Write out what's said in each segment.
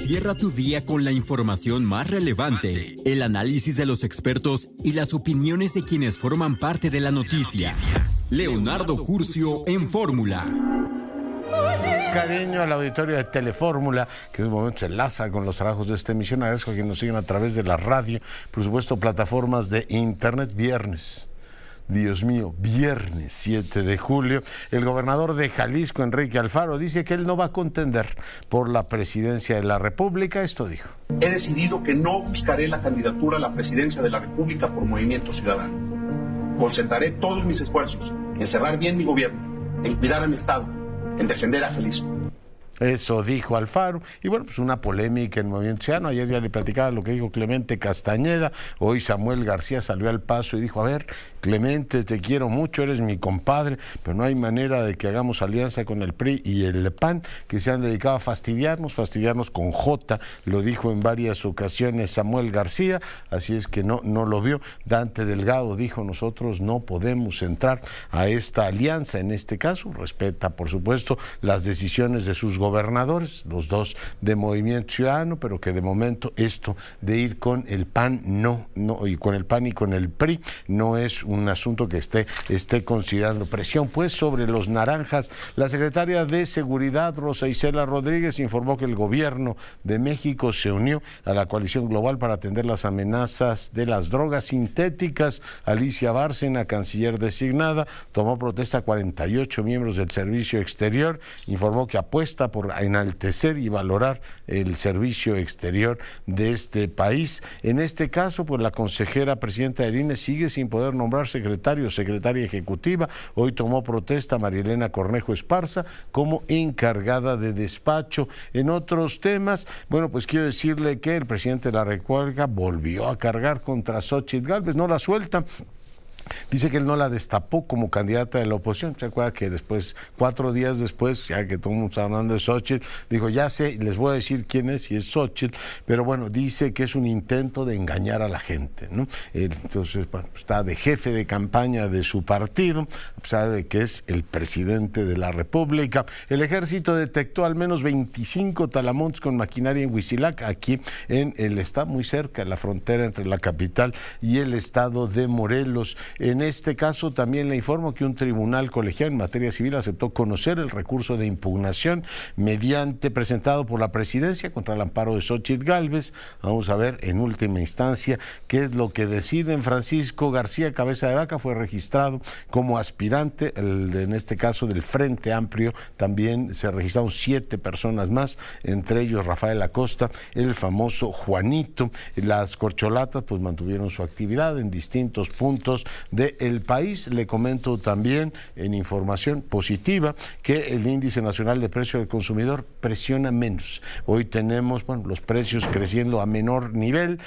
Cierra tu día con la información más relevante, el análisis de los expertos y las opiniones de quienes forman parte de la noticia. Leonardo Curcio en Fórmula. Cariño al auditorio de Telefórmula, que en un momento se enlaza con los trabajos de esta emisión. Agradezco a quienes nos siguen a través de la radio, por supuesto, plataformas de internet. Viernes, Dios mío, viernes 7 de julio, el gobernador de Jalisco, Enrique Alfaro, dice que él no va a contender por la presidencia de la República. Esto dijo: he decidido que no buscaré la candidatura a la presidencia de la República por Movimiento Ciudadano. Concentraré todos mis esfuerzos en cerrar bien mi gobierno, en cuidar a mi Estado, en defender a Jalisco. Eso dijo Alfaro. Y bueno, pues una polémica en Movimiento Ciudadano. Ayer ya le platicaba lo que dijo Clemente Castañeda. Hoy Samuel García salió al paso y dijo: a ver, Clemente, te quiero mucho, eres mi compadre, pero no hay manera de que hagamos alianza con el PRI y el PAN, que se han dedicado a fastidiarnos con J, lo dijo en varias ocasiones Samuel García, así es que no lo vio. Dante Delgado dijo: nosotros no podemos entrar a esta alianza, en este caso respeta, por supuesto, las decisiones de sus gobernadores, los dos de Movimiento Ciudadano, pero que de momento esto de ir con el PAN no, y con el PAN y con el PRI no es un asunto que esté considerando. Presión pues sobre los naranjas. La secretaria de Seguridad, Rosa Isela Rodríguez, informó que el gobierno de México se unió a la coalición global para atender las amenazas de las drogas sintéticas. Alicia Bárcena, canciller designada, tomó protesta a 48 miembros del Servicio Exterior, informó que apuesta por enaltecer y valorar el servicio exterior de este país. En este caso, pues la consejera presidenta del INE sigue sin poder nombrar secretario o secretaria ejecutiva. Hoy tomó protesta Marielena Cornejo Esparza como encargada de despacho. En otros temas, bueno, pues quiero decirle que el presidente de la República volvió a cargar contra Xóchitl Gálvez, no la suelta. Dice que él no la destapó como candidata de la oposición. ¿Se acuerda que después, 4 días después, ya que todo el mundo está hablando de Xóchitl, dijo: ya sé, les voy a decir quién es, y es Xóchitl, pero bueno, dice que es un intento de engañar a la gente, ¿no? Entonces, bueno, está de jefe de campaña de su partido, a pesar de que es el presidente de la República. El ejército detectó al menos 25 talamontes con maquinaria en Huitzilac, aquí en el estado, muy cerca de la frontera entre la capital y el estado de Morelos. En este caso también le informo que un tribunal colegiado en materia civil aceptó conocer el recurso de impugnación presentado por la presidencia contra el amparo de Xóchitl Gálvez. Vamos a ver en última instancia qué es lo que deciden. Francisco García Cabeza de Vaca fue registrado como aspirante, en este caso del Frente Amplio. También se registraron 7 personas más, entre ellos Rafael Acosta, el famoso Juanito. Las corcholatas pues mantuvieron su actividad en distintos puntos del país. Le comento también en información positiva que el índice nacional de precio del consumidor presiona menos. Hoy tenemos, bueno, los precios creciendo a menor nivel.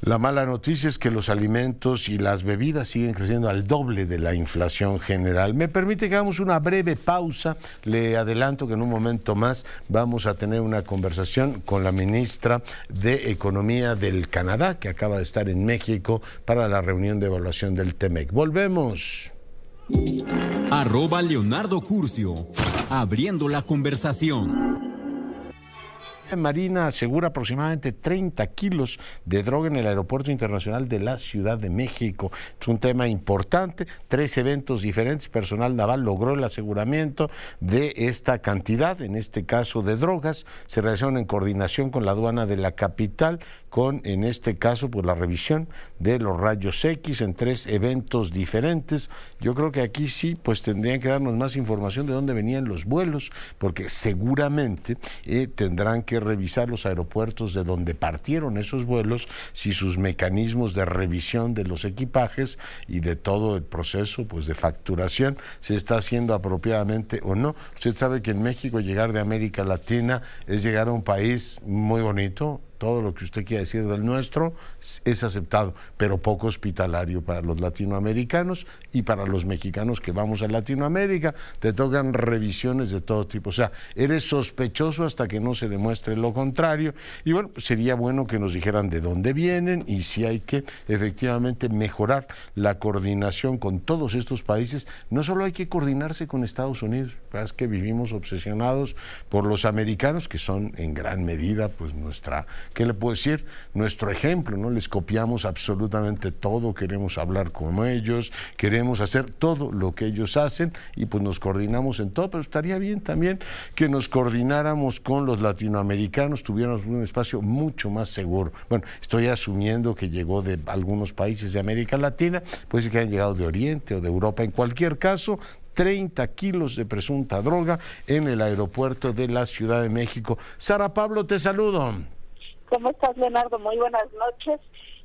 La mala noticia es que los alimentos y las bebidas siguen creciendo al doble de la inflación general. Me permite que hagamos una breve pausa. Le adelanto que en un momento más vamos a tener una conversación con la ministra de Economía del Canadá, que acaba de estar en México para la reunión de evaluación del TEMEC. Volvemos. @Leonardo Curcio, abriendo la conversación. Marina asegura aproximadamente 30 kilos de droga en el Aeropuerto Internacional de la Ciudad de México. Es un tema importante. 3 eventos diferentes. Personal naval logró el aseguramiento de esta cantidad, en este caso de drogas. Se realizaron en coordinación con la aduana de la capital, con, en este caso, pues la revisión de los rayos X en 3 eventos diferentes. Yo creo que aquí sí, pues tendrían que darnos más información de dónde venían los vuelos, porque seguramente tendrán que revisar los aeropuertos de donde partieron esos vuelos, si sus mecanismos de revisión de los equipajes y de todo el proceso pues de facturación se está haciendo apropiadamente o no. Usted sabe que en México llegar de América Latina es llegar a un país muy bonito, todo lo que usted quiera decir del nuestro es aceptado, pero poco hospitalario para los latinoamericanos y para los mexicanos que vamos a Latinoamérica. Te tocan revisiones de todo tipo, o sea, eres sospechoso hasta que no se demuestre lo contrario. Y bueno, pues sería bueno que nos dijeran de dónde vienen y si hay que efectivamente mejorar la coordinación con todos estos países. No solo hay que coordinarse con Estados Unidos, es que vivimos obsesionados por los americanos, que son en gran medida pues ¿qué le puedo decir? Nuestro ejemplo, ¿no? Les copiamos absolutamente todo, queremos hablar como ellos, queremos hacer todo lo que ellos hacen y pues nos coordinamos en todo, pero estaría bien también que nos coordináramos con los latinoamericanos, tuviéramos un espacio mucho más seguro. Bueno, estoy asumiendo que llegó de algunos países de América Latina, puede ser que hayan llegado de Oriente o de Europa. En cualquier caso, 30 kilos de presunta droga en el aeropuerto de la Ciudad de México. Sara Pablo, te saludo. ¿Cómo estás, Leonardo? Muy buenas noches.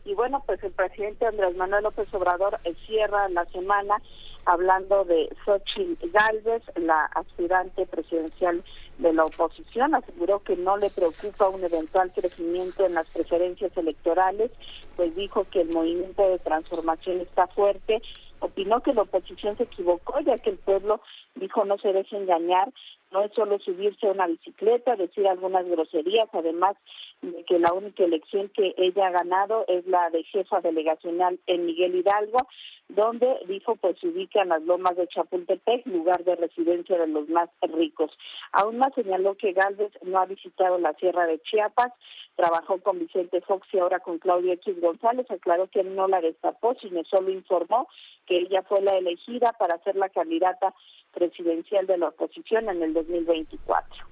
Y bueno, pues el presidente Andrés Manuel López Obrador cierra la semana hablando de Xóchitl Gálvez, la aspirante presidencial de la oposición. Aseguró que no le preocupa un eventual crecimiento en las preferencias electorales, pues dijo que el movimiento de transformación está fuerte. Opinó que la oposición se equivocó, ya que el pueblo, dijo, no se deje engañar, no es solo subirse a una bicicleta, decir algunas groserías, además de que la única elección que ella ha ganado es la de jefa delegacional en Miguel Hidalgo, donde, dijo, pues se ubica en las lomas de Chapultepec, lugar de residencia de los más ricos. Aún más señaló que Gálvez no ha visitado la Sierra de Chiapas, trabajó con Vicente Fox y ahora con Claudia X González. Aclaró que no la destapó, sino solo informó que ella fue la elegida para ser la candidata presidencial de la oposición en el 2024.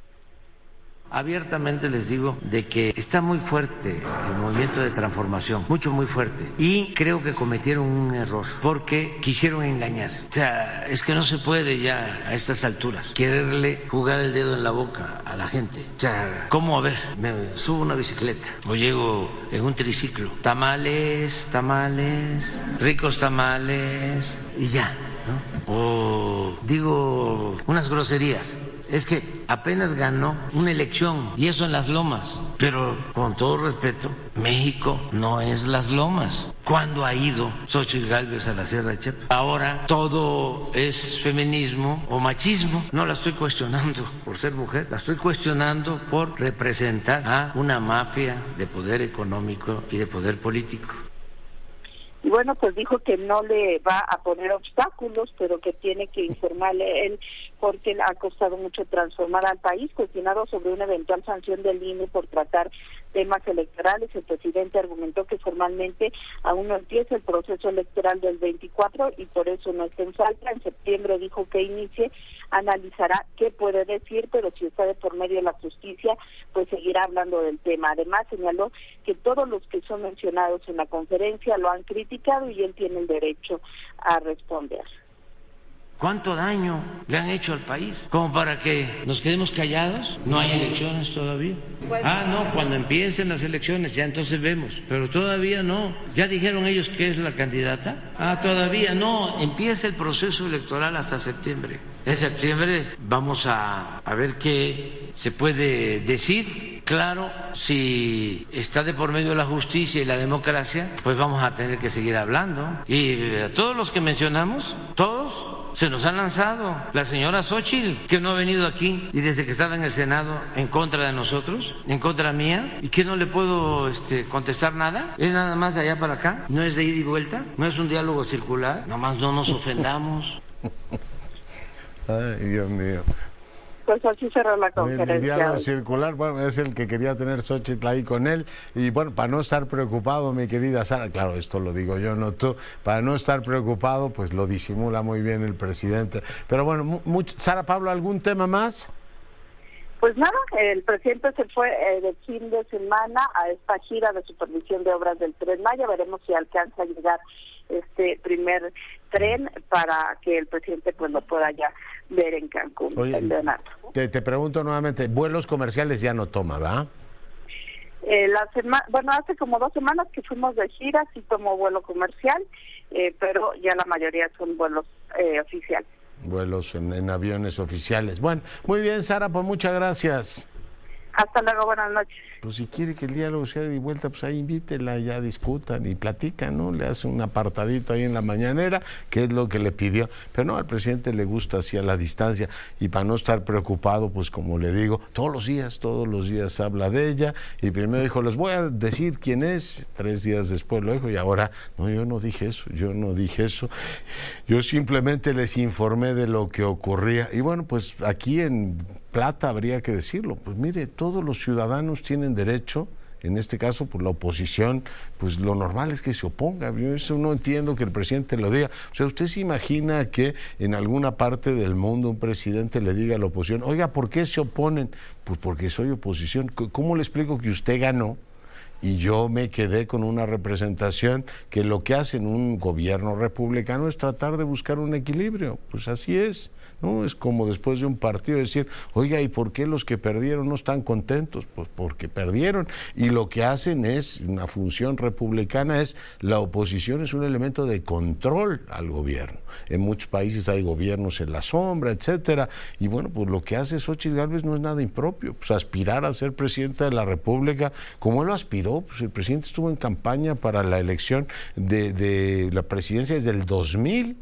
Abiertamente les digo de que está muy fuerte el movimiento de transformación, muy fuerte, y creo que cometieron un error porque quisieron engañar. O sea, es que no se puede ya a estas alturas quererle jugar el dedo en la boca a la gente. O sea, ¿cómo? A ver, me subo una bicicleta o llego en un triciclo, tamales, ricos tamales y ya, ¿no? O digo unas groserías. Es que apenas ganó una elección y eso en Las Lomas, pero con todo respeto, México no es Las Lomas. ¿Cuándo ha ido Xóchitl Gálvez a la Sierra de Chiapas? Ahora todo es feminismo o machismo. No la estoy cuestionando por ser mujer, la estoy cuestionando por representar a una mafia de poder económico y de poder político. Y bueno, pues dijo que no le va a poner obstáculos, pero que tiene que informarle él porque le ha costado mucho transformar al país. Cuestionado sobre una eventual sanción del INE por tratar temas electorales, el presidente argumentó que formalmente aún no empieza el proceso electoral del 24 y por eso no está en falta. En septiembre dijo que inicie, analizará qué puede decir, pero si está de por medio de la justicia, pues seguirá hablando del tema. Además, señaló que todos los que son mencionados en la conferencia lo han criticado y él tiene el derecho a responder. ¿Cuánto daño le han hecho al país? ¿Como para que nos quedemos callados? ¿No hay elecciones todavía? No, cuando empiecen las elecciones ya entonces vemos, pero todavía no. ¿Ya dijeron ellos que es la candidata? Todavía no, empieza el proceso electoral hasta septiembre. En septiembre vamos a ver qué se puede decir. Claro, si está de por medio la justicia y la democracia, pues vamos a tener que seguir hablando. Y a todos los que mencionamos, todos se nos han lanzado. La señora Xóchitl, que no ha venido aquí y desde que estaba en el Senado en contra de nosotros, en contra mía, y que no le puedo contestar nada. Es nada más de allá para acá, no es de ida y vuelta, no es un diálogo circular, nomás no nos ofendamos. Ay, Dios mío. Pues así cerró la conferencia. El diálogo circular, bueno, es el que quería tener Xóchitl ahí con él. Y bueno, para no estar preocupado, mi querida Sara, claro, esto lo digo yo, no tú, para no estar preocupado, pues lo disimula muy bien el presidente. Pero bueno, Sara Pablo, ¿algún tema más? Pues nada, el presidente se fue de fin de semana a esta gira de supervisión de obras del Tren Maya. Veremos si alcanza a llegar este primer tren para que el presidente pues lo pueda ya ver en Cancún. Oye, te pregunto nuevamente, vuelos comerciales ya no toma, ¿verdad? Hace como 2 semanas que fuimos de gira, sí tomó vuelo comercial, pero ya la mayoría son vuelos oficiales. Vuelos en aviones oficiales. Bueno, muy bien, Sara, pues muchas gracias. Hasta luego, buenas noches. Pues si quiere que el diálogo sea de vuelta, pues ahí invítela, ya discutan y platican, ¿no? Le hace un apartadito ahí en la mañanera, que es lo que le pidió. Pero no, al presidente le gusta así a la distancia, y para no estar preocupado, pues como le digo, todos los días habla de ella, y primero dijo, les voy a decir quién es, 3 días después lo dijo, y ahora, no, yo no dije eso, yo simplemente les informé de lo que ocurría. Y bueno, pues aquí en Plata habría que decirlo, pues mire, todos los ciudadanos tienen derecho, en este caso, pues la oposición, pues lo normal es que se oponga. Yo eso no entiendo que el presidente lo diga. O sea, ¿usted se imagina que en alguna parte del mundo un presidente le diga a la oposición, oiga, ¿por qué se oponen? Pues porque soy oposición. ¿Cómo le explico que usted ganó y yo me quedé con una representación que lo que hace en un gobierno republicano es tratar de buscar un equilibrio? Pues así es, ¿no? Es como después de un partido decir, oiga, ¿y por qué los que perdieron no están contentos? Pues porque perdieron, y lo que hacen es, una función republicana es, la oposición es un elemento de control al gobierno. En muchos países hay gobiernos en la sombra, etcétera, y bueno, pues lo que hace Xóchitl Gálvez no es nada impropio, pues aspirar a ser presidenta de la República, como él lo aspiró. Pues el presidente estuvo en campaña para la elección de la presidencia desde el 2000.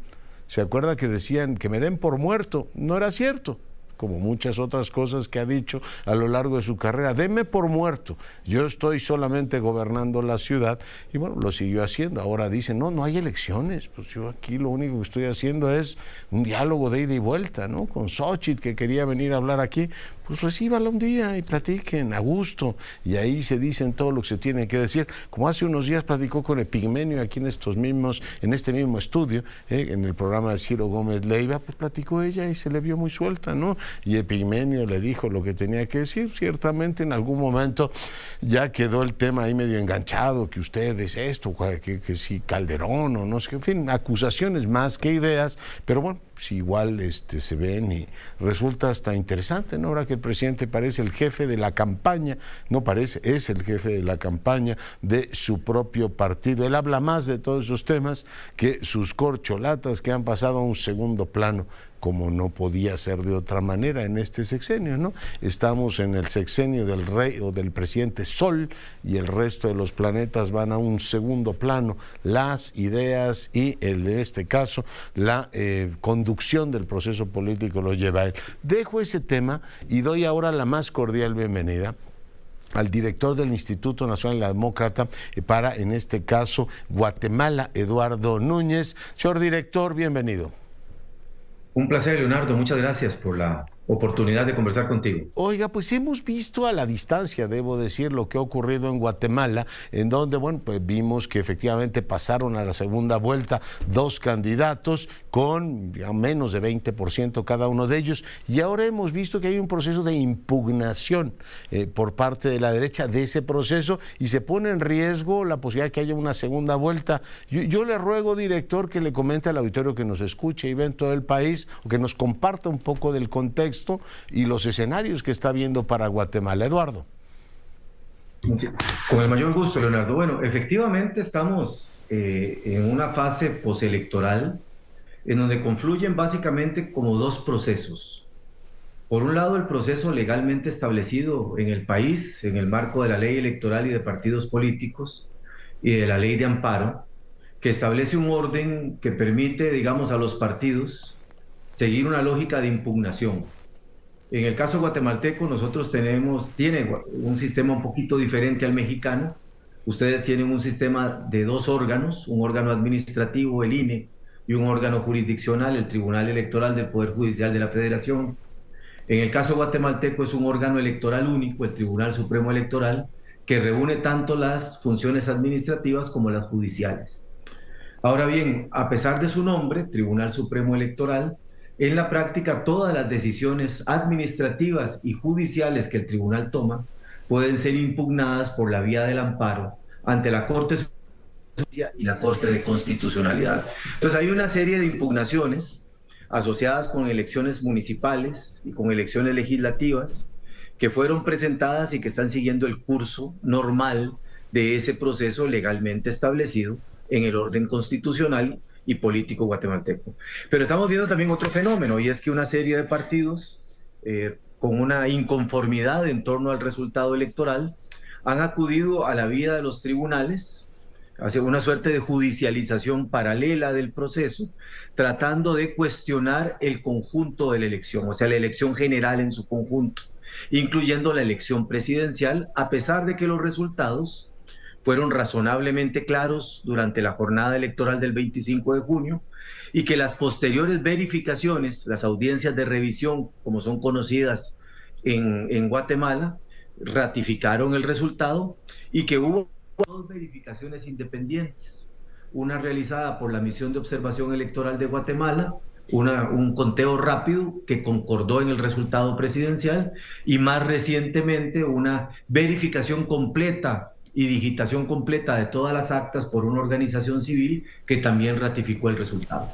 ¿Se acuerda que decían que me den por muerto? No era cierto, como muchas otras cosas que ha dicho a lo largo de su carrera. Denme por muerto, yo estoy solamente gobernando la ciudad. Y bueno, lo siguió haciendo. Ahora dicen, no hay elecciones. Pues yo aquí lo único que estoy haciendo es un diálogo de ida y vuelta, ¿no? Con Xóchitl, que quería venir a hablar aquí, pues recíbala un día y platiquen a gusto, y ahí se dicen todo lo que se tiene que decir. Como hace unos días platicó con Epigmenio aquí en este mismo estudio, en el programa de Ciro Gómez Leiva, pues platicó ella y se le vio muy suelta, ¿no? Y Epigmenio le dijo lo que tenía que decir. Ciertamente en algún momento ya quedó el tema ahí medio enganchado, que ustedes esto, que si Calderón o no sé, en fin, acusaciones más que ideas, pero bueno, pues igual se ven y resulta hasta interesante, ¿no? Ahora que el presidente parece el jefe de la campaña, no parece, es el jefe de la campaña de su propio partido. Él habla más de todos esos temas que sus corcholatas, que han pasado a un segundo plano, como no podía ser de otra manera en este sexenio, ¿no? Estamos en el sexenio del rey o del presidente Sol, y el resto de los planetas van a un segundo plano. Las ideas y, en este caso, la conducción del proceso político lo lleva a él. Dejo ese tema y doy ahora la más cordial bienvenida al director del Instituto Nacional Demócrata para, en este caso, Guatemala, Eduardo Núñez. Señor director, bienvenido. Un placer, Leonardo. Muchas gracias por la oportunidad de conversar contigo. Oiga, pues hemos visto a la distancia, debo decir, lo que ha ocurrido en Guatemala, en donde, bueno, pues vimos que efectivamente pasaron a la segunda vuelta 2 candidatos con menos de 20% cada uno de ellos, y ahora hemos visto que hay un proceso de impugnación por parte de la derecha de ese proceso, y se pone en riesgo la posibilidad de que haya una segunda vuelta. Yo le ruego, director, que le comente al auditorio que nos escuche y ve en todo el país, o que nos comparta un poco del contexto y los escenarios que está viendo para Guatemala. Eduardo. Con el mayor gusto, Leonardo. Bueno, efectivamente estamos en una fase postelectoral en donde confluyen básicamente como 2 procesos. Por un lado, el proceso legalmente establecido en el país, en el marco de la ley electoral y de partidos políticos y de la ley de amparo, que establece un orden que permite, digamos, a los partidos seguir una lógica de impugnación. En el caso guatemalteco, nosotros tienen un sistema un poquito diferente al mexicano. Ustedes tienen un sistema de 2 órganos, un órgano administrativo, el INE, y un órgano jurisdiccional, el Tribunal Electoral del Poder Judicial de la Federación. En el caso guatemalteco es un órgano electoral único, el Tribunal Supremo Electoral, que reúne tanto las funciones administrativas como las judiciales. Ahora bien, a pesar de su nombre, Tribunal Supremo Electoral, en la práctica todas las decisiones administrativas y judiciales que el tribunal toma pueden ser impugnadas por la vía del amparo ante la Corte Suprema y la Corte de Constitucionalidad. Entonces hay una serie de impugnaciones asociadas con elecciones municipales y con elecciones legislativas que fueron presentadas y que están siguiendo el curso normal de ese proceso legalmente establecido en el orden constitucional y político guatemalteco. Pero estamos viendo también otro fenómeno, y es que una serie de partidos con una inconformidad en torno al resultado electoral, han acudido a la vía de los tribunales, hacia una suerte de judicialización paralela del proceso, tratando de cuestionar el conjunto de la elección, o sea, la elección general en su conjunto, incluyendo la elección presidencial, a pesar de que los resultados fueron razonablemente claros durante la jornada electoral del 25 de junio y que las posteriores verificaciones, las audiencias de revisión, como son conocidas en Guatemala, ratificaron el resultado y que hubo dos verificaciones independientes, una realizada por la Misión de Observación Electoral de Guatemala, un conteo rápido que concordó en el resultado presidencial, y más recientemente una verificación completa y digitación completa de todas las actas por una organización civil que también ratificó el resultado.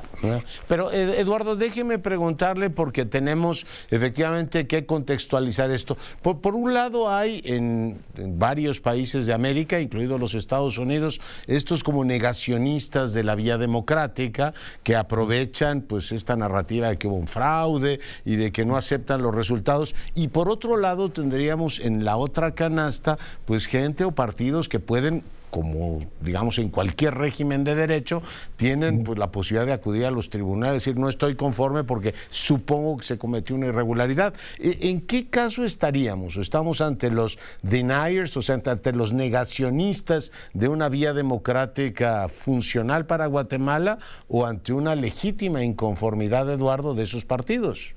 Pero Eduardo, déjeme preguntarle, porque tenemos efectivamente que contextualizar esto. Por un lado hay en varios países de América, incluidos los Estados Unidos, estos como negacionistas de la vía democrática que aprovechan pues esta narrativa de que hubo un fraude y de que no aceptan los resultados, y por otro lado tendríamos en la otra canasta pues gente o partidos que pueden, como digamos en cualquier régimen de derecho, tienen pues la posibilidad de acudir a los tribunales y decir no estoy conforme porque supongo que se cometió una irregularidad. ¿En qué caso estaríamos? ¿Estamos ante los deniers, o sea, ante los negacionistas de una vía democrática funcional para Guatemala, o ante una legítima inconformidad, Eduardo, de esos partidos?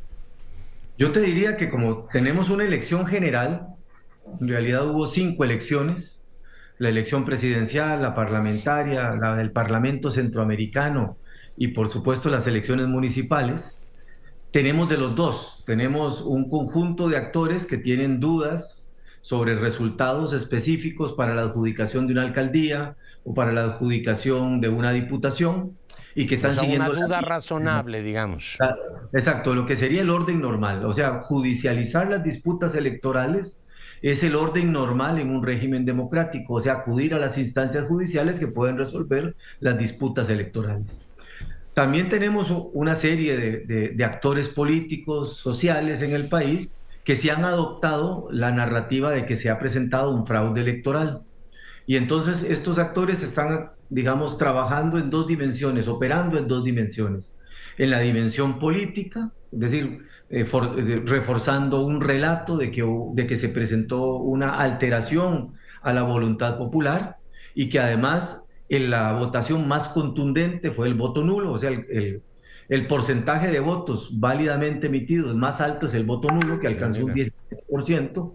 Yo te diría que como tenemos una elección general, en realidad hubo 5 elecciones, la elección presidencial, la parlamentaria, la del Parlamento Centroamericano y por supuesto las elecciones municipales. Tenemos de los dos, tenemos un conjunto de actores que tienen dudas sobre resultados específicos para la adjudicación de una alcaldía o para la adjudicación de una diputación y que están siguiendo una duda razonable, digamos. Exacto, lo que sería el orden normal, o sea, judicializar las disputas electorales es el orden normal en un régimen democrático, o sea, acudir a las instancias judiciales que pueden resolver las disputas electorales. También tenemos una serie de actores políticos, sociales en el país que sí han adoptado la narrativa de que se ha presentado un fraude electoral. Y entonces estos actores están, digamos, trabajando en 2 dimensiones, operando en 2 dimensiones. En la dimensión política, es decir, reforzando un relato de que se presentó una alteración a la voluntad popular y que además en la votación más contundente fue el voto nulo, o sea, el porcentaje de votos válidamente emitidos más alto es el voto nulo, que alcanzó un 17%,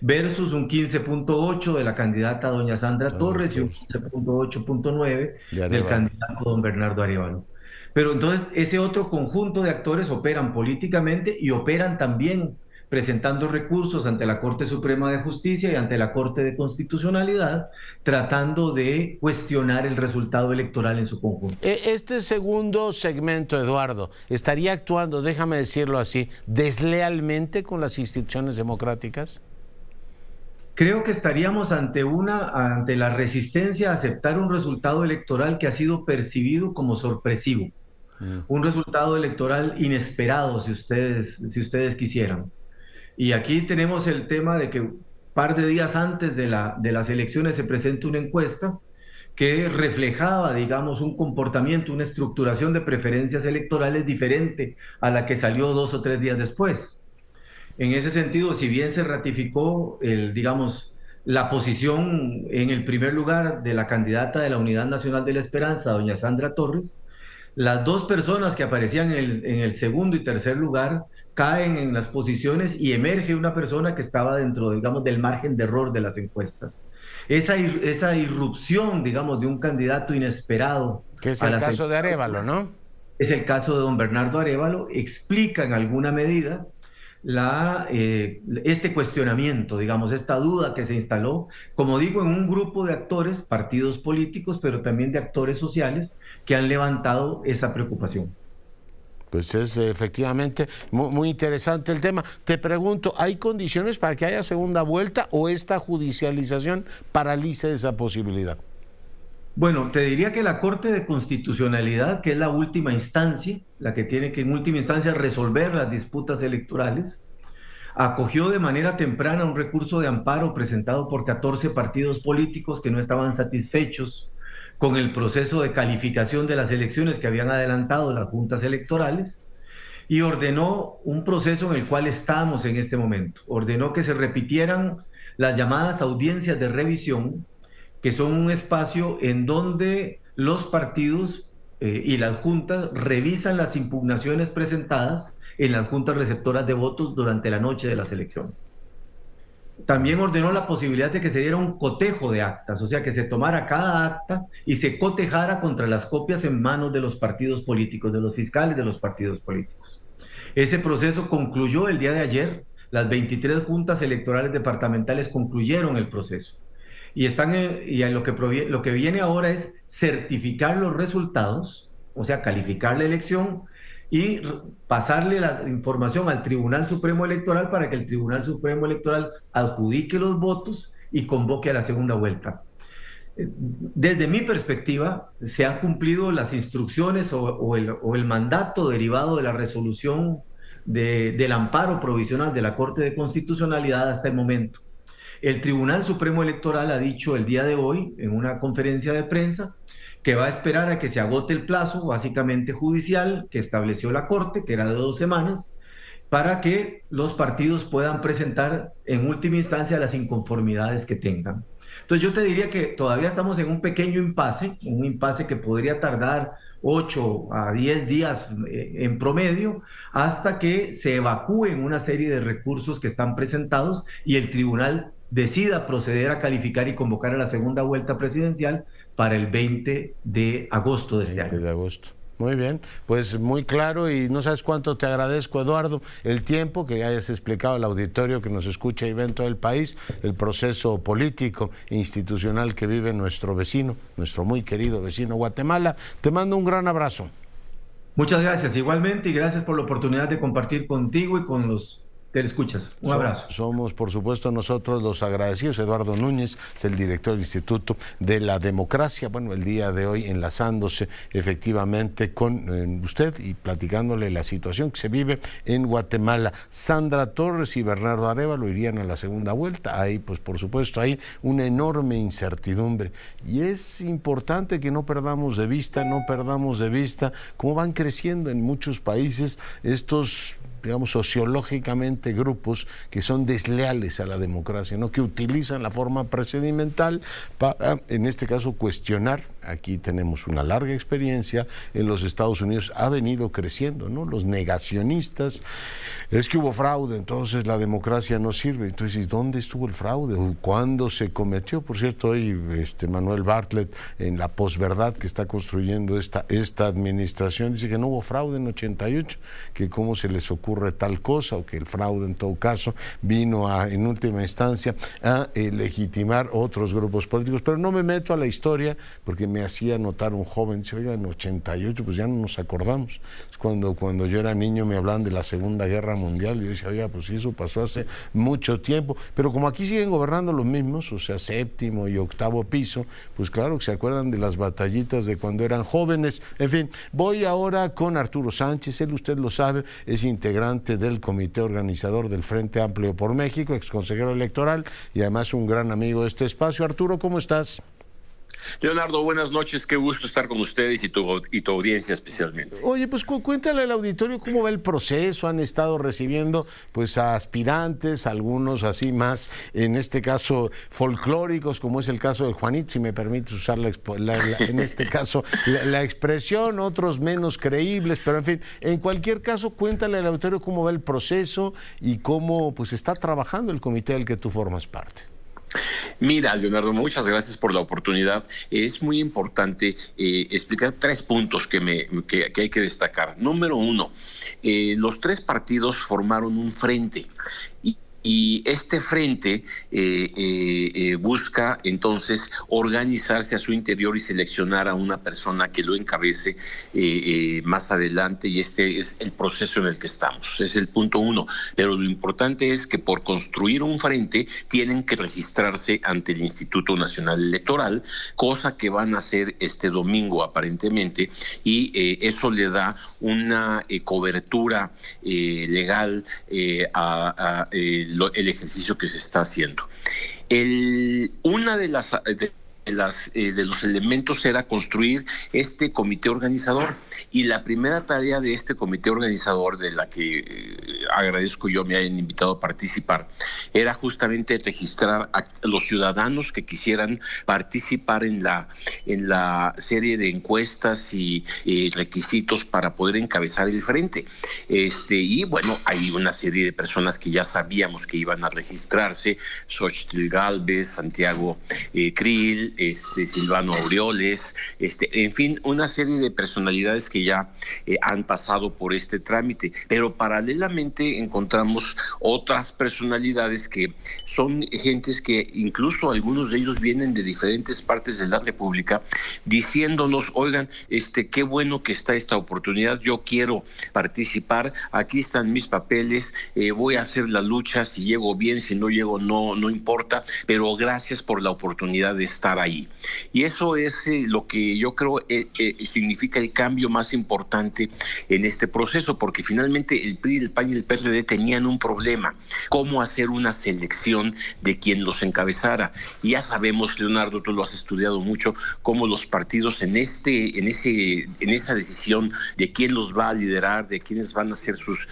versus un 15.8% de la candidata doña Sandra Torres y un 15.8.9% del candidato don Bernardo Arévalo. Pero entonces ese otro conjunto de actores operan políticamente y operan también presentando recursos ante la Corte Suprema de Justicia y ante la Corte de Constitucionalidad, tratando de cuestionar el resultado electoral en su conjunto. Este segundo segmento, Eduardo, ¿estaría actuando, déjame decirlo así, deslealmente con las instituciones democráticas? Creo que estaríamos ante la resistencia a aceptar un resultado electoral que ha sido percibido como sorpresivo. Un resultado electoral inesperado, si ustedes quisieran. Y aquí tenemos el tema de que un par de días antes de las elecciones se presenta una encuesta que reflejaba, digamos, un comportamiento, una estructuración de preferencias electorales diferente a la que salió 2 o 3 días después. En ese sentido, si bien se ratificó, la posición en el primer lugar de la candidata de la Unidad Nacional de la Esperanza, doña Sandra Torres, las 2 personas que aparecían en el segundo y tercer lugar caen en las posiciones y emerge una persona que estaba dentro, digamos, del margen de error de las encuestas. Esa irrupción, digamos, de un candidato inesperado. Que es el caso de Arévalo, ¿no? Es el caso de don Bernardo Arévalo, explica en alguna medida este cuestionamiento, digamos, esta duda que se instaló, como digo, en un grupo de actores, partidos políticos, pero también de actores sociales que han levantado esa preocupación. Pues es efectivamente muy interesante el tema. Te pregunto, ¿hay condiciones para que haya segunda vuelta o esta judicialización paralice esa posibilidad? Bueno, te diría que la Corte de Constitucionalidad, que es la última instancia, la que tiene que en última instancia resolver las disputas electorales, acogió de manera temprana un recurso de amparo presentado por 14 partidos políticos que no estaban satisfechos con el proceso de calificación de las elecciones que habían adelantado las juntas electorales, y ordenó un proceso en el cual estamos en este momento. Ordenó que se repitieran las llamadas audiencias de revisión, que son un espacio en donde los partidos y las juntas revisan las impugnaciones presentadas en las juntas receptoras de votos durante la noche de las elecciones. También ordenó la posibilidad de que se diera un cotejo de actas, o sea, que se tomara cada acta y se cotejara contra las copias en manos de los partidos políticos, de los fiscales de los partidos políticos. Ese proceso concluyó el día de ayer. Las 23 juntas electorales departamentales concluyeron el proceso. Y lo que viene ahora es certificar los resultados, o sea, calificar la elección y pasarle la información al Tribunal Supremo Electoral para que el Tribunal Supremo Electoral adjudique los votos y convoque a la segunda vuelta. Desde mi perspectiva, se han cumplido las instrucciones o el mandato derivado de la resolución del amparo provisional de la Corte de Constitucionalidad hasta el momento. El Tribunal Supremo Electoral ha dicho el día de hoy, en una conferencia de prensa, que va a esperar a que se agote el plazo, básicamente judicial, que estableció la Corte, que era de 2 semanas, para que los partidos puedan presentar en última instancia las inconformidades que tengan. Entonces yo te diría que todavía estamos en un pequeño impasse, un impasse que podría tardar 8 a 10 días en promedio, hasta que se evacúen una serie de recursos que están presentados y el tribunal decida proceder a calificar y convocar a la segunda vuelta presidencial para el 20 de agosto de este año. 20 de agosto. Muy bien, pues muy claro, y no sabes cuánto te agradezco, Eduardo, el tiempo que hayas explicado al auditorio que nos escucha y ve en todo el país, el proceso político e institucional que vive nuestro vecino, nuestro muy querido vecino Guatemala. Te mando un gran abrazo. Muchas gracias, igualmente, y gracias por la oportunidad de compartir contigo y con los telescuchas. Un abrazo. Somos, por supuesto, nosotros los agradecidos. Eduardo Núñez es el director del Instituto de la Democracia. Bueno, el día de hoy enlazándose efectivamente con usted y platicándole la situación que se vive en Guatemala. Sandra Torres y Bernardo Arévalo irían a la segunda vuelta. Hay, pues, por supuesto, hay una enorme incertidumbre. Y es importante que no perdamos de vista cómo van creciendo en muchos países estos, digamos, sociológicamente grupos que son desleales a la democracia, ¿no? Que utilizan la forma procedimental para, en este caso, cuestionar. Aquí tenemos una larga experiencia, en los Estados Unidos ha venido creciendo, ¿no? Los negacionistas, es que hubo fraude, entonces la democracia no sirve. Entonces, ¿dónde estuvo el fraude? ¿Cuándo se cometió? Por cierto, hoy Manuel Bartlett, en la posverdad que está construyendo esta administración, dice que no hubo fraude en 88, que cómo se les ocurre tal cosa, o que el fraude en todo caso vino en última instancia a legitimar otros grupos políticos. Pero no me meto a la historia porque me hacía notar un joven, dice, oiga, en 88 pues ya no nos acordamos. Es cuando yo era niño me hablaban de la Segunda Guerra Mundial y yo decía, oiga, pues eso pasó hace mucho tiempo. Pero como aquí siguen gobernando los mismos, o sea, séptimo y octavo piso, pues claro que se acuerdan de las batallitas de cuando eran jóvenes. En fin, voy ahora con Arturo Sánchez. Él, usted lo sabe, es integrante del comité organizador del Frente Amplio por México, exconsejero electoral y además un gran amigo de este espacio. Arturo, ¿cómo estás? Leonardo, buenas noches, qué gusto estar con ustedes y tu audiencia especialmente. Oye, pues cuéntale al auditorio cómo va el proceso. Han estado recibiendo pues a aspirantes, algunos así más, en este caso folclóricos, como es el caso de Juanito, si me permites usar en este caso la expresión, otros menos creíbles, pero en fin, en cualquier caso, cuéntale al auditorio cómo va el proceso y cómo pues está trabajando el comité del que tú formas parte. Mira, Leonardo, muchas gracias por la oportunidad. Es muy importante explicar 3 puntos que hay que destacar. Número 1, los 3 partidos formaron un frente y Y este frente busca entonces organizarse a su interior y seleccionar a una persona que lo encabece más adelante, y este es el proceso en el que estamos. Es el punto 1. Pero lo importante es que por construir un frente tienen que registrarse ante el Instituto Nacional Electoral, cosa que van a hacer este domingo aparentemente, y eso le da una cobertura legal a el ejercicio que se está haciendo. Una de los elementos era construir este comité organizador, y la primera tarea de este comité organizador, de la que agradezco yo me hayan invitado a participar, era justamente registrar a los ciudadanos que quisieran participar en la serie de encuestas y requisitos para poder encabezar el frente. Y bueno, hay una serie de personas que ya sabíamos que iban a registrarse: Xochitl Gálvez, Santiago Krill, Silvano Aureoles, en fin, una serie de personalidades que ya han pasado por este trámite. Pero paralelamente encontramos otras personalidades que son gentes que incluso algunos de ellos vienen de diferentes partes de la República, diciéndonos: oigan, qué bueno que está esta oportunidad, yo quiero participar, aquí están mis papeles, voy a hacer la lucha, si llego bien, si no llego no importa, pero gracias por la oportunidad de estar ahí. Y eso es lo que yo creo significa el cambio más importante en este proceso, porque finalmente el PRI, el PAN y el PRD tenían un problema: cómo hacer una selección de quien los encabezara. Y ya sabemos, Leonardo, tú lo has estudiado mucho, cómo los partidos en esa decisión de quién los va a liderar, de quiénes van a ser sus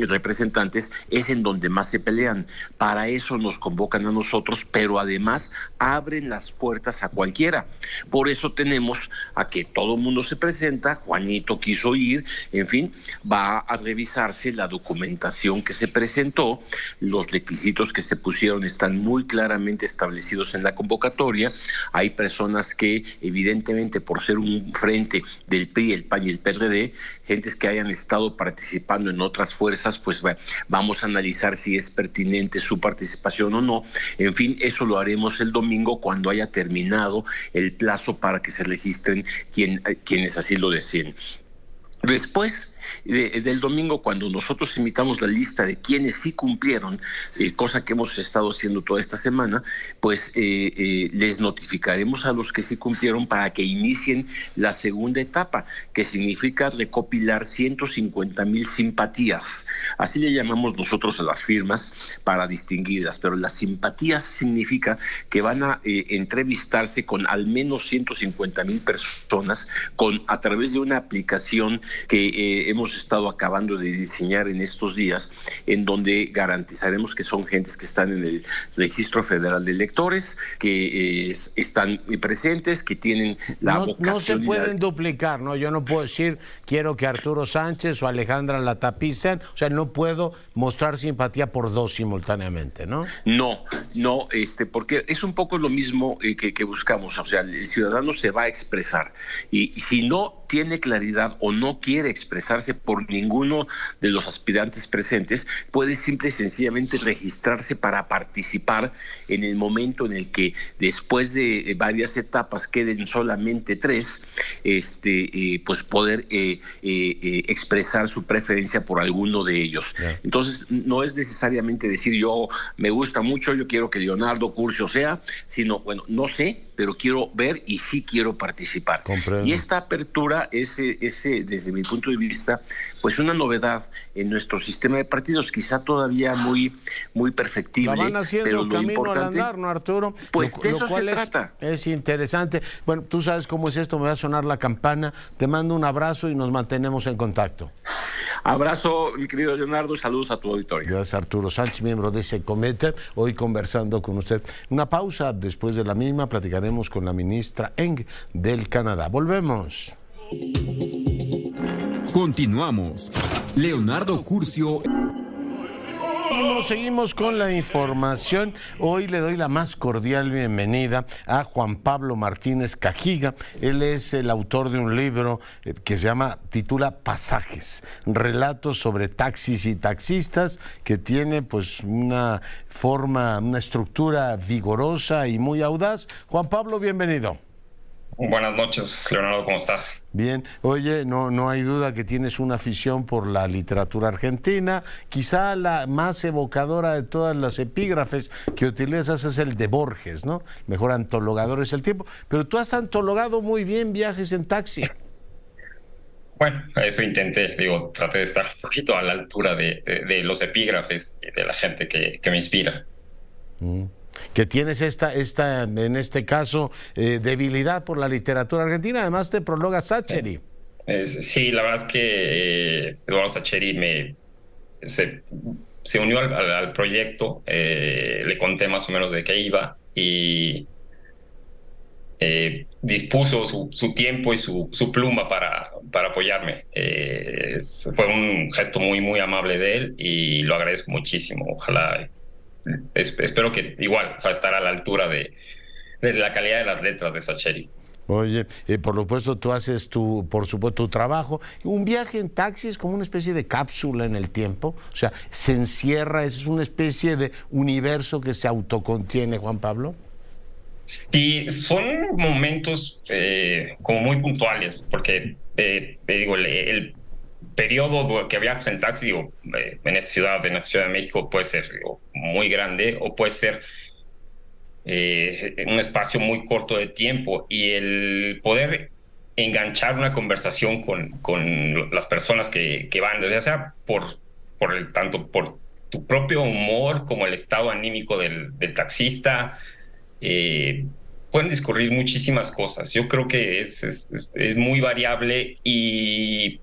representantes, es en donde más se pelean. Para eso nos convocan a nosotros, pero además abren las puertas a cualquiera. Por eso tenemos a que todo mundo se presenta. Juanito quiso ir, en fin, va a revisarse la documentación que se presentó, los requisitos que se pusieron están muy claramente establecidos en la convocatoria. Hay personas que evidentemente, por ser un frente del PRI, el PAN y el PRD, gentes que hayan estado participando en otras fuerzas, pues vamos a analizar si es pertinente su participación o no. En fin, eso lo haremos el domingo cuando haya terminado el plazo para que se registren quienes así lo deseen. Después del domingo, cuando nosotros imitamos la lista de quienes sí cumplieron, cosa que hemos estado haciendo toda esta semana, pues les notificaremos a los que sí cumplieron para que inicien la segunda etapa, que significa recopilar 150,000 simpatías. Así le llamamos nosotros a las firmas para distinguirlas, pero las simpatías significa que van a entrevistarse con al menos 150,000 personas a través de una aplicación que hemos estado acabando de diseñar en estos días, en donde garantizaremos que son gentes que están en el Registro Federal de Electores, que están presentes, que tienen la vocación. No se pueden duplicar, ¿no? Yo no puedo decir quiero que Arturo Sánchez o Alejandra Latapí, o sea, no puedo mostrar simpatía por dos simultáneamente, ¿no? No, porque es un poco lo mismo que buscamos. O sea, el ciudadano se va a expresar, y si no tiene claridad o no quiere expresarse por ninguno de los aspirantes presentes, puede simple y sencillamente registrarse para participar en el momento en el que, después de varias etapas, queden solamente 3, pues poder expresar su preferencia por alguno de ellos. Yeah. Entonces, no es necesariamente decir yo me gusta mucho, yo quiero que Leonardo Curcio sea, sino, bueno, no sé, pero quiero ver y sí quiero participar. Comprendo. Y esta apertura es, desde mi punto de vista, pues una novedad en nuestro sistema de partidos, quizá todavía muy perfectible. La van haciendo pero camino al andar, ¿no, Arturo? Pues de eso se trata. Es interesante. Bueno, tú sabes cómo es esto, me va a sonar la campana. Te mando un abrazo y nos mantenemos en contacto. Abrazo, mi querido Leonardo, y saludos a tu auditorio. Gracias, Arturo Sánchez, miembro de ese comité, hoy conversando con usted. Una pausa, después de la misma platicaremos con la ministra Eng del Canadá. Volvemos. Continuamos. Leonardo Curcio Seguimos con la información. Hoy le doy la más cordial bienvenida a Juan Pablo Martínez Cajiga. Él es el autor de un libro que titula Pasajes, relatos sobre taxis y taxistas, que tiene pues una estructura vigorosa y muy audaz. Juan Pablo, bienvenido. Buenas noches, Leonardo, ¿cómo estás? Bien. Oye, no hay duda que tienes una afición por la literatura argentina. Quizá la más evocadora de todas las epígrafes que utilizas es el de Borges, ¿no? Mejor antologador es el tiempo. Pero tú has antologado muy bien Viajes en Taxi. Bueno, eso intenté, traté de estar un poquito a la altura de los epígrafes de la gente que me inspira. Que tienes en este caso, debilidad por la literatura argentina, además te prologa Sacheri. Sí, la verdad es que Eduardo Sacheri se unió al proyecto, le conté más o menos de qué iba y dispuso su tiempo y su pluma para apoyarme. Fue un gesto muy, muy amable de él y lo agradezco muchísimo. Ojalá... espero que igual, estar a la altura de la calidad de las letras de Sacheri. Oye, por supuesto tú haces tu trabajo. Un viaje en taxi es como una especie de cápsula en el tiempo, o sea, se encierra, es una especie de universo que se autocontiene, Juan Pablo. Sí, son momentos como muy puntuales, porque el periodo que viajas en taxi, en esta ciudad de México, puede ser muy grande o puede ser un espacio muy corto de tiempo, y el poder enganchar una conversación con las personas que van, ya sea tanto por tu propio humor como el estado anímico del taxista, pueden discurrir muchísimas cosas. Yo creo que es muy variable, y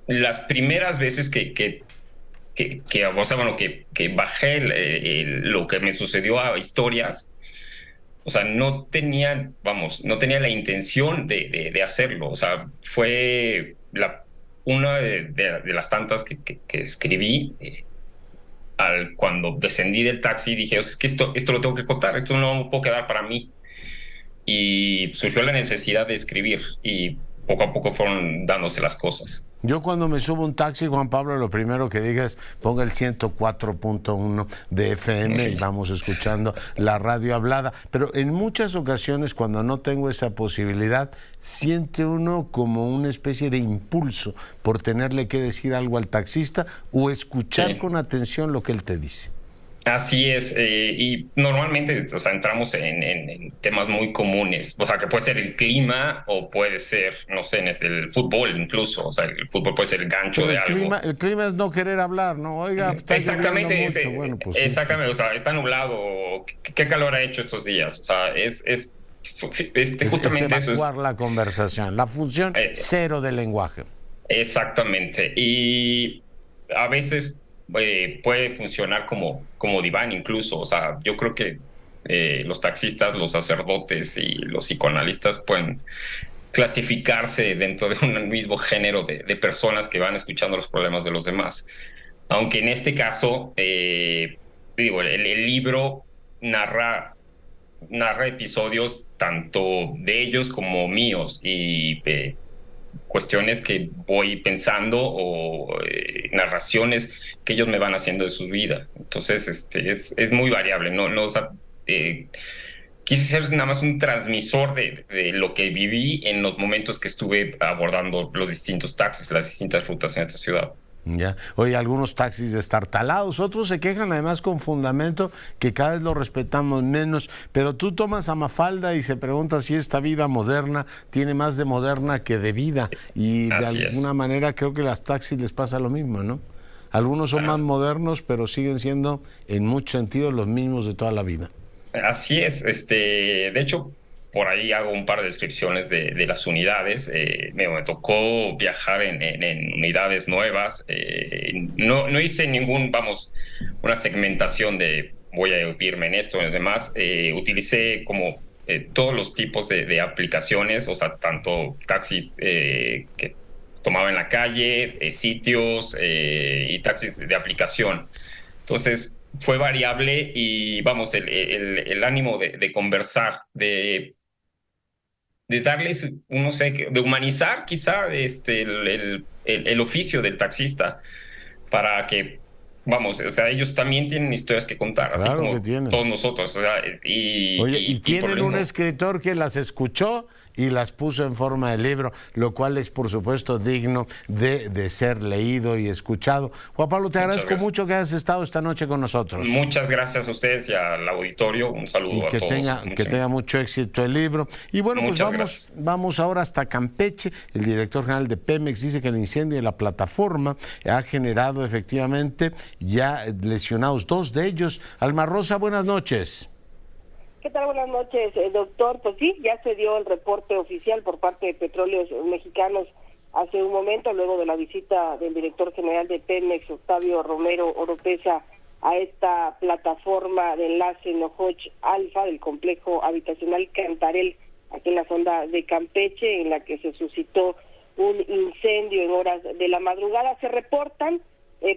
las primeras veces que bajé lo que me sucedió a historias, no tenía la intención de hacerlo. Fue una de las tantas que escribí. Cuando descendí del taxi dije, es que esto lo tengo que contar, esto no puedo quedar para mí. Y surgió la necesidad de escribir, y poco a poco fueron dándose las cosas. Yo cuando me subo a un taxi, Juan Pablo, lo primero que diga es ponga el 104.1 de FM y vamos escuchando la radio hablada. Pero en muchas ocasiones, cuando no tengo esa posibilidad, siente uno como una especie de impulso por tenerle que decir algo al taxista o escuchar con atención lo que él te dice. Así es, y normalmente entramos en temas muy comunes, que puede ser el clima o puede ser, el fútbol incluso, el fútbol puede ser el gancho de algo. El clima es no querer habbar, ¿no? Oiga, está exactamente, mucho. Bueno, pues exactamente, sí. Está nublado, ¿qué calor ha hecho estos días? Justamente es evacuar la conversación, la función cero del lenguaje. Exactamente, y a veces puede funcionar como diván incluso. Yo creo que los taxistas, los sacerdotes y los psicoanalistas pueden clasificarse dentro de un mismo género de personas que van escuchando los problemas de los demás. Aunque en este caso, el libro narra episodios tanto de ellos como míos, y cuestiones que voy pensando o narraciones que ellos me van haciendo de su vida. Entonces, es muy variable. Quise ser nada más un transmisor de lo que viví en los momentos que estuve abordando los distintos taxis, las distintas rutas en esta ciudad. Ya. Oye, algunos taxis destartalados, otros se quejan además con fundamento que cada vez lo respetamos menos, pero tú tomas a Mafalda y se pregunta si esta vida moderna tiene más de moderna que de vida, y de alguna manera creo que a las taxis les pasa lo mismo, ¿no? Algunos son más modernos, pero siguen siendo en muchos sentidos los mismos de toda la vida. Así es, de hecho, por ahí hago un par de descripciones de las unidades. Me tocó viajar en unidades nuevas. No hice una segmentación de voy a irme en esto y en demás. Utilicé como todos los tipos de aplicaciones, tanto taxis que tomaba en la calle, sitios y taxis de aplicación. Entonces, fue variable y vamos, el ánimo de conversar, de darles, no sé, de humanizar quizá el oficio del taxista para que, vamos, o sea, ellos también tienen historias que contar, Claro, así como que tienen. todos nosotros. O sea, Oye, y tienen un escritor que las escuchó y las puso en forma de libro, lo cual es, por supuesto, digno de ser leído y escuchado. Juan Pablo, te agradezco mucho que hayas estado esta noche con nosotros. Muchas gracias a ustedes y al auditorio. Un saludo a todos. Que tenga mucho éxito el libro. Y bueno, pues vamos ahora hasta Campeche. El director general de Pemex dice que el incendio de la plataforma ha generado efectivamente ya lesionados, 2 de ellos. Alma Rosa, buenas noches. ¿Qué tal? Buenas noches, doctor. Pues sí, ya se dio el reporte oficial por parte de Petróleos Mexicanos hace un momento, luego de la visita del director general de Pemex, Octavio Romero Oropesa, a esta plataforma de enlace Nohoch Alfa del complejo habitacional Cantarell, aquí en la zona de Campeche, en la que se suscitó un incendio en horas de la madrugada. Se reportan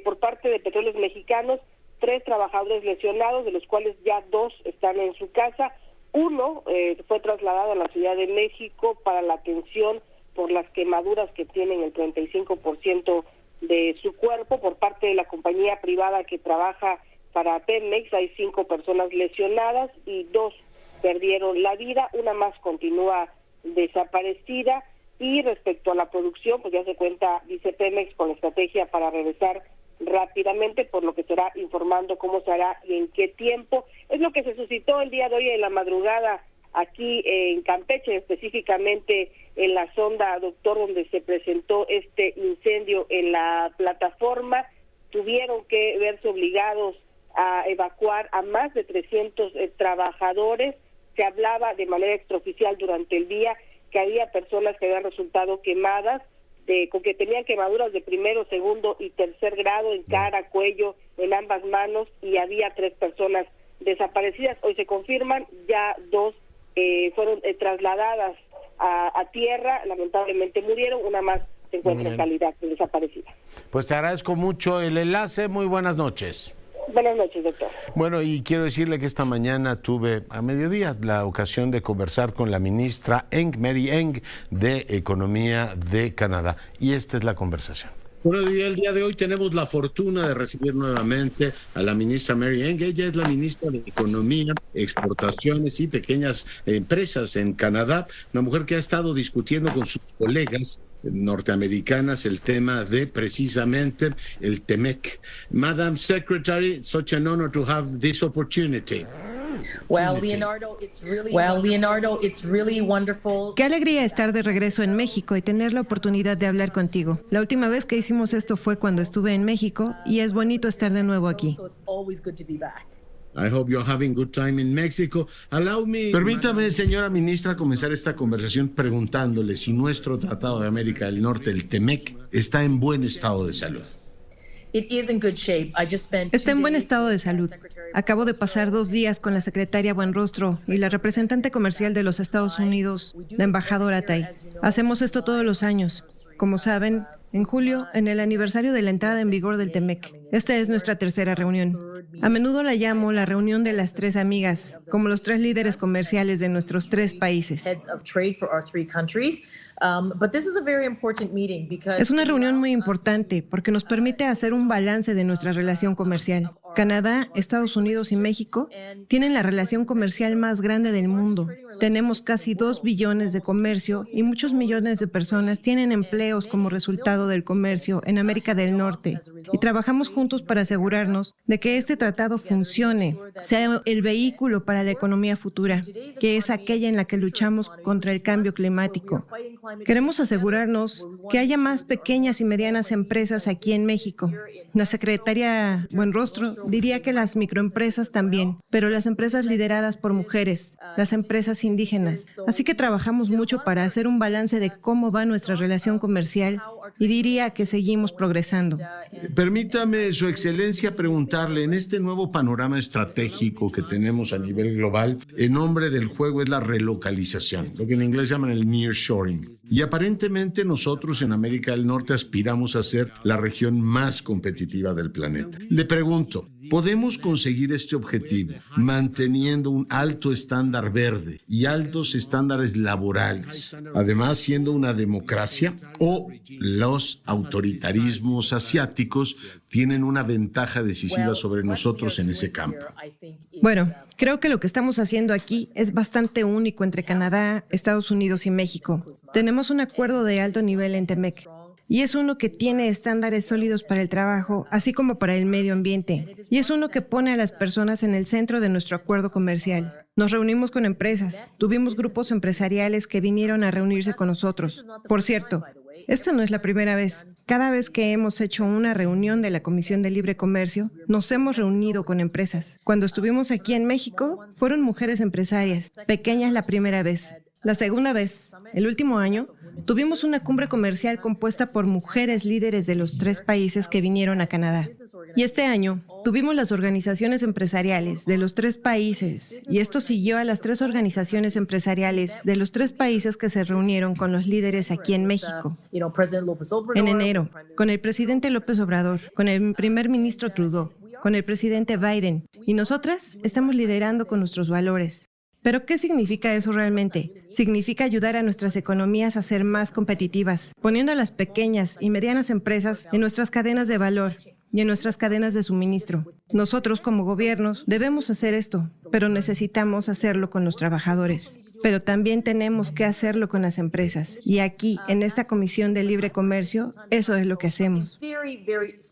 por parte de Petróleos Mexicanos 3 trabajadores lesionados, de los cuales ya 2 están en su casa. Uno fue trasladado a la Ciudad de México para la atención por las quemaduras que tienen el 35% de su cuerpo. Por parte de la compañía privada que trabaja para Pemex hay 5 personas lesionadas y 2 perdieron la vida. Una más continúa desaparecida. Y respecto a la producción, pues ya se cuenta, dice Pemex, con la estrategia para regresar rápidamente, por lo que será informando cómo se hará y en qué tiempo. Es lo que se suscitó el día de hoy en la madrugada aquí en Campeche, específicamente en la Sonda Doctor, donde se presentó este incendio en la plataforma. Tuvieron que verse obligados a evacuar a más de 300 trabajadores. Se hablaba de manera extraoficial durante el día que había personas que habían resultado quemadas, con que tenían quemaduras de 1º, 2º y 3er grado en cara, cuello, en ambas manos, y había 3 personas desaparecidas. Hoy se confirman, ya 2 fueron trasladadas a tierra, lamentablemente murieron, una más se encuentra en calidad de desaparecida. Pues te agradezco mucho el enlace, muy buenas noches. Buenas noches, doctor. Bueno, y quiero decirle que esta mañana tuve a mediodía la ocasión de conversar con la ministra Mary Eng de Economía de Canadá. Y esta es la conversación. Bueno, el día de hoy tenemos la fortuna de recibir nuevamente a la ministra Mary Eng. Ella es la ministra de Economía, Exportaciones y Pequeñas Empresas en Canadá, una mujer que ha estado discutiendo con sus colegas norteamericanas el tema de precisamente el TEMEC. Madam Secretary, such an honor to have this opportunity. Well, Leonardo, it's really wonderful. Qué alegría estar de regreso en México y tener la oportunidad de hablar contigo. La última vez que hicimos esto fue cuando estuve en México y es bonito estar de nuevo aquí. I hope you're having good time in Mexico. Permítame, señora ministra, comenzar esta conversación preguntándole si nuestro Tratado de América del Norte, el TEMEC, está en buen estado de salud. Está en buen estado de salud. Acabo de pasar 2 días con la secretaria Buenrostro y la representante comercial de los Estados Unidos, la embajadora Tai. Hacemos esto todos los años. Como saben, en julio, en el aniversario de la entrada en vigor del TEMEC. Esta es nuestra 3ª reunión. A menudo la llamo la reunión de las 3 amigas, como los 3 líderes comerciales de nuestros 3 países. Es una reunión muy importante porque nos permite hacer un balance de nuestra relación comercial. Canadá, Estados Unidos y México tienen la relación comercial más grande del mundo. Tenemos casi 2 billones de comercio y muchos millones de personas tienen empleos como resultado del comercio en América del Norte. Y trabajamos juntos para asegurarnos de que este tratado funcione, sea el vehículo para la economía futura, que es aquella en la que luchamos contra el cambio climático. Queremos asegurarnos que haya más pequeñas y medianas empresas aquí en México. La secretaria Buenrostro diría que las microempresas también, pero las empresas lideradas por mujeres, las empresas indígenas. Así que trabajamos mucho para hacer un balance de cómo va nuestra relación comercial y diría que seguimos progresando. Permítame, Su Excelencia, preguntarle, en este nuevo panorama estratégico que tenemos a nivel global, el nombre del juego es la relocalización, lo que en inglés llaman el nearshoring. Y aparentemente nosotros en América del Norte aspiramos a ser la región más competitiva del planeta. Le pregunto, Podemos conseguir este objetivo manteniendo un alto estándar verde y altos estándares laborales, además siendo una democracia, o los autoritarismos asiáticos tienen una ventaja decisiva sobre nosotros en ese campo. Bueno, creo que lo que estamos haciendo aquí es bastante único entre Canadá, Estados Unidos y México. Tenemos un acuerdo de alto nivel en TEMEC. Y es uno que tiene estándares sólidos para el trabajo, así como para el medio ambiente. Y es uno que pone a las personas en el centro de nuestro acuerdo comercial. Nos reunimos con empresas, tuvimos grupos empresariales que vinieron a reunirse con nosotros. Por cierto, esta no es la primera vez. Cada vez que hemos hecho una reunión de la Comisión de Libre Comercio, nos hemos reunido con empresas. Cuando estuvimos aquí en México, fueron mujeres empresarias, pequeñas la primera vez. La segunda vez, el último año, tuvimos una cumbre comercial compuesta por mujeres líderes de los 3 países que vinieron a Canadá. Y este año tuvimos las organizaciones empresariales de los 3 países, y esto siguió a las 3 organizaciones empresariales de los 3 países que se reunieron con los líderes aquí en México. En enero, con el presidente López Obrador, con el primer ministro Trudeau, con el presidente Biden, y nosotras estamos liderando con nuestros valores. ¿Pero qué significa eso realmente? Significa ayudar a nuestras economías a ser más competitivas, poniendo a las pequeñas y medianas empresas en nuestras cadenas de valor y en nuestras cadenas de suministro. Nosotros como gobiernos debemos hacer esto, pero necesitamos hacerlo con los trabajadores. Pero también tenemos que hacerlo con las empresas. Y aquí, en esta Comisión de Libre Comercio, eso es lo que hacemos.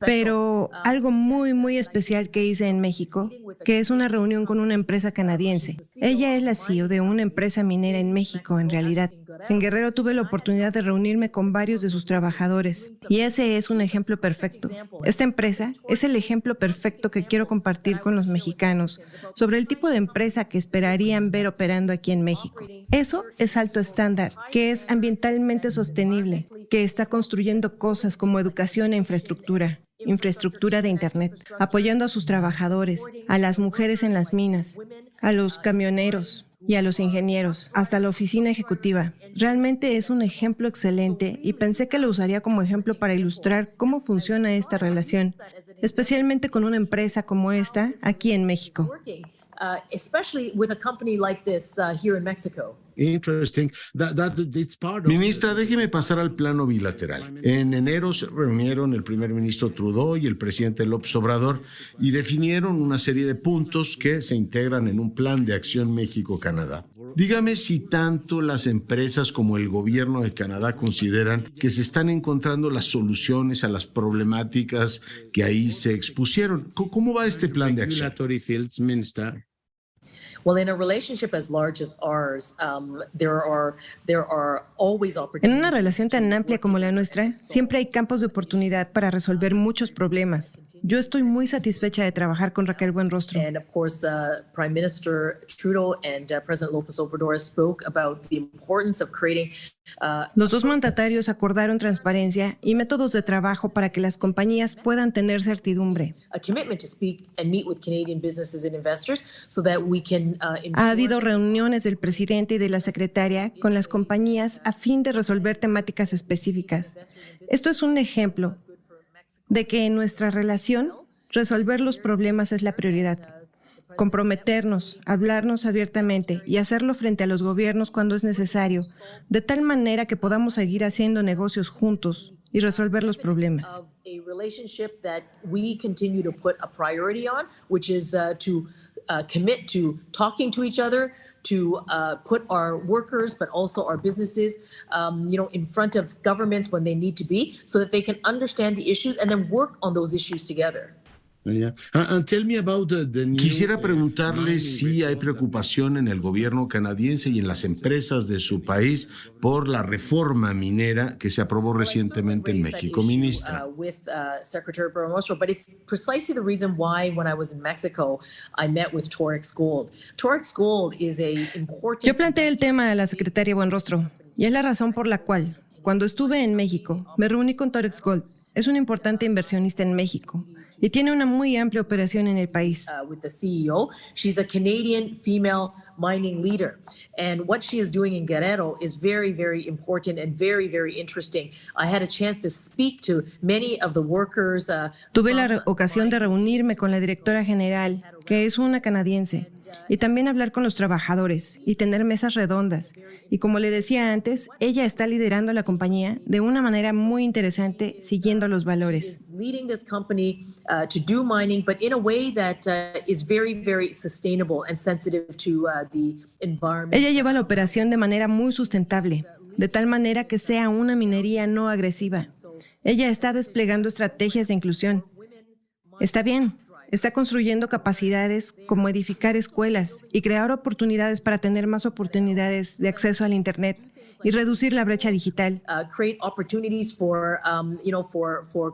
Pero algo muy, muy especial que hice en México, que es una reunión con una empresa canadiense. Ella es la CEO de una empresa minera en México, en realidad. En Guerrero tuve la oportunidad de reunirme con varios de sus trabajadores. Y ese es un ejemplo perfecto. Esta empresa es el ejemplo perfecto que quiero compartir con los mexicanos sobre el tipo de empresa que esperarían ver operando aquí en México. Eso es alto estándar, que es ambientalmente sostenible, que está construyendo cosas como educación e infraestructura de Internet, apoyando a sus trabajadores, a las mujeres en las minas, a los camioneros y a los ingenieros, hasta la oficina ejecutiva. Realmente es un ejemplo excelente y pensé que lo usaría como ejemplo para ilustrar cómo funciona esta relación, especialmente con una empresa como esta aquí en México. Especially with a company like this here in Mexico. Interesting. Ministra, déjeme pasar al plano bilateral. En enero se reunieron el primer ministro Trudeau y el presidente López Obrador y definieron una serie de puntos que se integran en un plan de acción México-Canadá. Dígame si tanto las empresas como el gobierno de Canadá consideran que se están encontrando las soluciones a las problemáticas que ahí se expusieron. ¿Cómo va este plan de acción? Well, in a relationship as large as ours, there are always opportunities. En una relación tan amplia como la nuestra, siempre hay campos de oportunidad para resolver muchos problemas. Yo estoy muy satisfecha de trabajar con Raquel Buenrostro. And of course, Prime Minister Trudeau and President López Obrador spoke about the importance of creating. Los dos mandatarios acordaron transparencia y métodos de trabajo para que las compañías puedan tener certidumbre. Ha habido reuniones del presidente y de la secretaria con las compañías a fin de resolver temáticas específicas. Esto es un ejemplo de que en nuestra relación resolver los problemas es la prioridad. Comprometernos, hablarnos abiertamente y hacerlo frente a los gobiernos cuando es necesario, de tal manera que podamos seguir haciendo negocios juntos y resolver los problemas. A relationship that we continue to put a priority on, which is to commit to talking to each other, to put our workers, but also our businesses, in front of governments when they need to be, so that they can understand the issues and then work on those issues together. Quisiera preguntarle si hay preocupación en el gobierno canadiense y en las empresas de su país por la reforma minera que se aprobó recientemente en México, ministra. Yo planteé el tema a la secretaria Buenrostro y es la razón por la cual, cuando estuve en México, me reuní con Torex Gold. Es un importante inversionista en México y tiene una muy amplia operación en el país. With the CEO. She's a Canadian female mining leader. And what she is doing in Guerrero is very, very important and very, very interesting. I had a chance to speak to many of the workers. Tuve la ocasión de reunirme con la directora general, que es una canadiense, y también hablar con los trabajadores y tener mesas redondas. Y como le decía antes, ella está liderando la compañía de una manera muy interesante, siguiendo los valores. Leading this company to do mining, but in a way that is very, very sustainable and sensitive to the environment. Ella lleva la operación de manera muy sustentable, de tal manera que sea una minería no agresiva. Ella está desplegando estrategias de inclusión. Está bien. Está construyendo capacidades como edificar escuelas y crear oportunidades para tener más oportunidades de acceso al Internet y reducir la brecha digital. Create opportunities for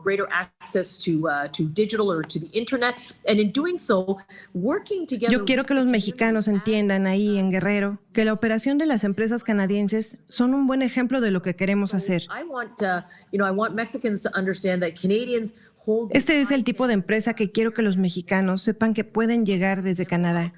greater access to digital or to the internet, and in doing so, working together. Yo quiero que los mexicanos entiendan ahí en Guerrero que la operación de las empresas canadienses son un buen ejemplo de lo que queremos hacer. I want Mexicans to understand that Canadians hold. Este es el tipo de empresa que quiero que los mexicanos sepan que pueden llegar desde Canadá.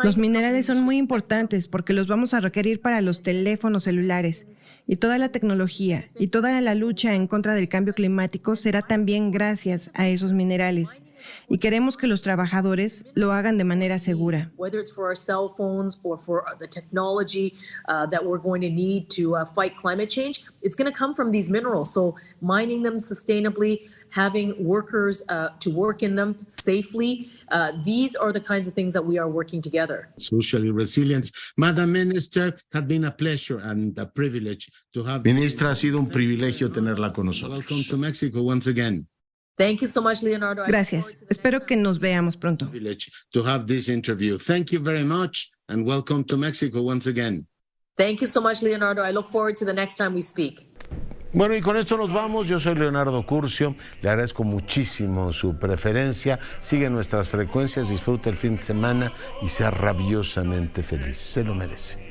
Los minerales son muy importantes porque los vamos a requerir para los teléfonos celulares y toda la tecnología y toda la lucha en contra del cambio climático será también gracias a esos minerales. Y queremos que los trabajadores lo hagan de manera segura. Whether it's for our cell phones or for the technology that we're going to need to fight climate change, it's going to come from these minerals. So mining them sustainably, having workers to work in them safely, these are the kinds of things that we are working together. Socially resilient. Madam Minister, has been a pleasure and a privilege to have. Ministra, ha sido un privilegio tenerla con nosotros. Welcome to Mexico once again. Thank you so much, Leonardo. Gracias. Espero que nos veamos pronto. To have this interview. Thank you very much and welcome to Mexico once again. Thank you so much, Leonardo. I look forward to the next time we speak. Bueno, y con esto nos vamos. Yo soy Leonardo Curcio. Le agradezco muchísimo su preferencia. Sigue nuestras frecuencias, disfruta el fin de semana y sea rabiosamente feliz. Se lo merece.